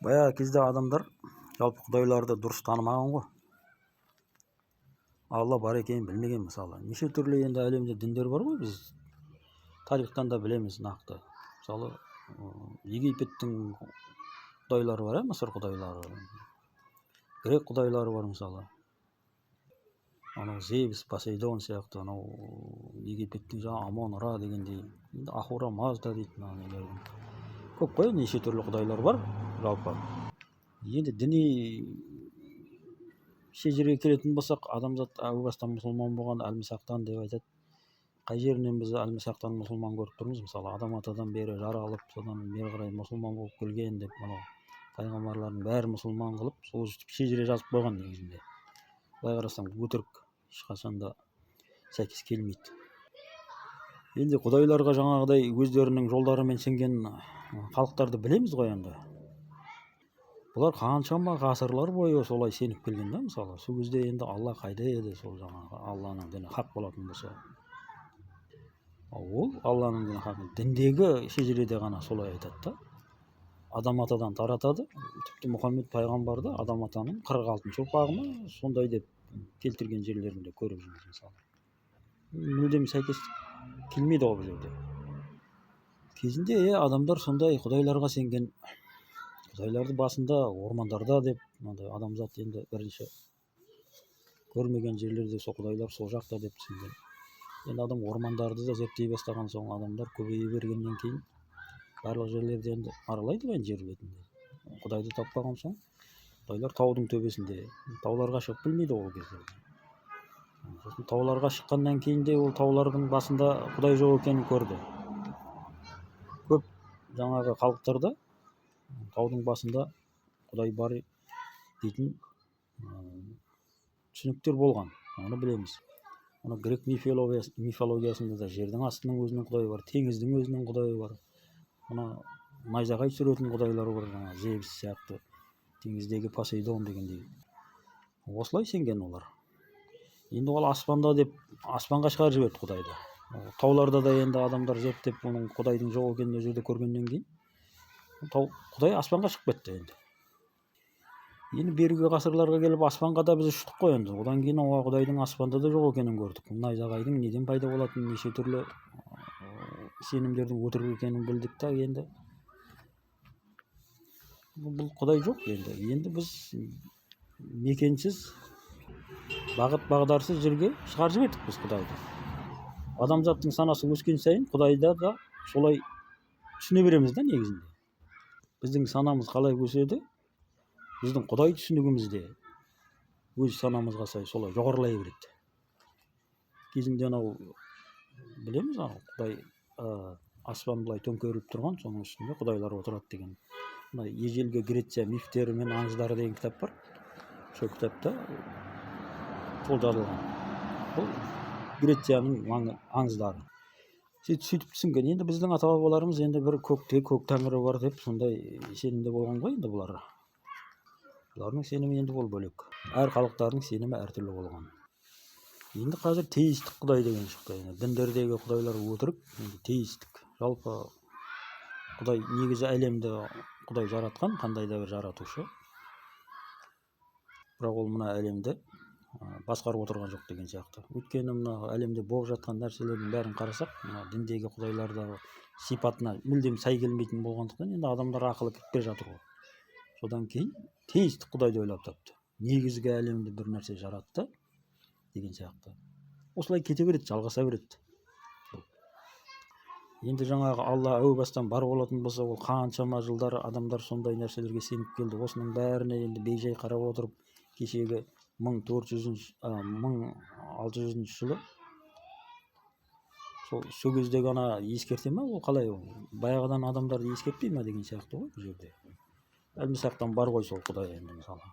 Баяғы кезде адамдар жалпы құдайларды дұрыс танымаған ғой. Алла бар екенін білмеген. Мысалы неше түрлі енді әлемде діндер бар ғой, біз тарихтан да білеміз нақты. Мысалы Египеттің құдайлары бар, Мысыр құдайлары, грек құдайлары бар. Мысалы анау Зевс, Посейдон сияқты, анау Египеттің жаңағы Амон Ра дегендей, енді Ахура Мазда дейтін көп қой, неше түрлі құдайлар бар жалпы. Енді діни шежіреге келетін болсақ, адамзат әу бастан мұсылман болған, әлмісақтан деп айтады. Қай жерінен біз әлмісақтан мұсылман көріп тұрмыз? Мысалы адам атадан бері жаралып, содан бері қарай мұсылман болып келген деп, мынау пайғамбарлардың бәрі мұсылман қылып, сол шежіре жазып қойған негізінде. Былай қарасаң өтірік, ешқашан да сәйкес келмейді. Енді құдайларға жаңағыдай өздерінің жолдарымен сенген халықтарды білеміз ғой енді. Бұлар қаншама ғасырлар бойы солай сеніп келген да. Мысалы сол кезде енді Алла қайда еді, сол жаңағы Алланың діні хақ болатын болса. Ол Алланың діні хақ, діндегі шежіреде ғана солай айтады да. Адам атадан таратады. Тіпті Мұхаммед пайғамбарды адам атаның 46-шы ұрпағы ма сондай деп келтірген жерлерінде көріп жүрміз мысалы. Мүлдем сәйкес келмейді ғой бұл жерде. Кезінде адамдар сондай құдайларға сенген. Құдайларды басында ормандарда деп, адамзат енді бірінші көрмеген жерлерде сол құдайлар сол жақта деп түсінген. Енді адам ормандарды да зерттей бастаған соң, адамдар көбейе бергеннен кейін барлық жерлерде енді аралайды ғой жер бетінде. Құдайды таппаған соң, құдайлар таудың төбесінде, тауларға шығып білмейді ол кезде. Сосын тауларға шыққаннан кейін де ол таулардың басында құдай жоқ екенін көрді. Көп жаңағы халықтарда таудың басында құдай бар дейтін түсініктер болған, оны білеміз. Оны грек мифологиясында да жердің астының өзінің құдайы бар, теңіздің өзінің құдайы бар. Оны найзағай түсіретін құдайлар бар, жаңағы Зевс сияқты, теңіздегі Посейдон дегендей. Осылай сенген олар. Енді ол аспанда деп аспанға шығарып жіберді құдайды. Тауларда да енді адамдар зерттеп оның құдайдың жоқ екенін ол жерде көргеннен кейін құдай аспанға шығып кетті енді. Енді бергі ғасырларға келіп аспанға да біз ұштық қой енді. Одан кейін құдайдың аспанда да жоқ екенін көрдік. Найзағайдың неден пайда болатынын, неше түрлі сенімдердің өтірік екенін білдік та енді. Бұл құдай жоқ енді. Енді біз мекенсіз, бағыт-бағдарсыз жерге шығарып жібердік біз құдайды. Адамзаттың санасы өскен сайын құдайда да солай түсіне береміз да негізінде. Біздің санамыз қалай өседі, біздің құдай түсінігіміз де өз санамызға сай солай жоғарылай береді. Кезінде анау білеміз, құдай аспан былай төңкеріліп тұрған, соның үстінде құдайлар отырады деген. Мына ежелгі Греция мифтері мен аңыздары деген кітап бар. Сол кітапта сол жазылған. Бұл Грецияның аңыздары. Сөйтіп түсінген. Енді біздің ата-бабаларымыз енді бір көкте көк тәңірі бар деп сондай сенімде болған ғой енді бұлар. Бұлардың сенімі енді ол бөлек. Әр халықтардың сенімі әртүрлі болған. Енді қазір теистік құдай деген шықты. Діндердегі құдайлар өтірік, енді теистік. Жалпы құдай негізі әлемді құдай жаратқан, қандай да бір жаратушы. Бірақ ол мына әлемді басқарып отырған жоқ деген сияқты. Өйткені мына әлемде болып жатқан нәрселердің бәрін қарасақ, мына діндегі құдайлардағы сипатына мүлдем сай келмейтін болғандықтан енді адамдар ақылы кетпей жатыр ғой. Содан кейін теистік құдайды ойлап тапты. Негізгі әлемді бір нәрсе жаратты деген сияқты. Осылай кете береді, жалғаса береді. Енді жаңағы Алла әу бастан бар болатын болса, ол қаншама жылдар адамдар сондай нәрселерге сеніп келді. Осының бәріне енді бейжай қарап отырып, кешегі 1600 жылы сол кезде ғана ескерте ме, ол қалай ол? Баяғыдан адамдарды ескертпей ме деген сияқты ғой бұл жерде. Әлмісақтан бар ғой сол құдай енді мысалы.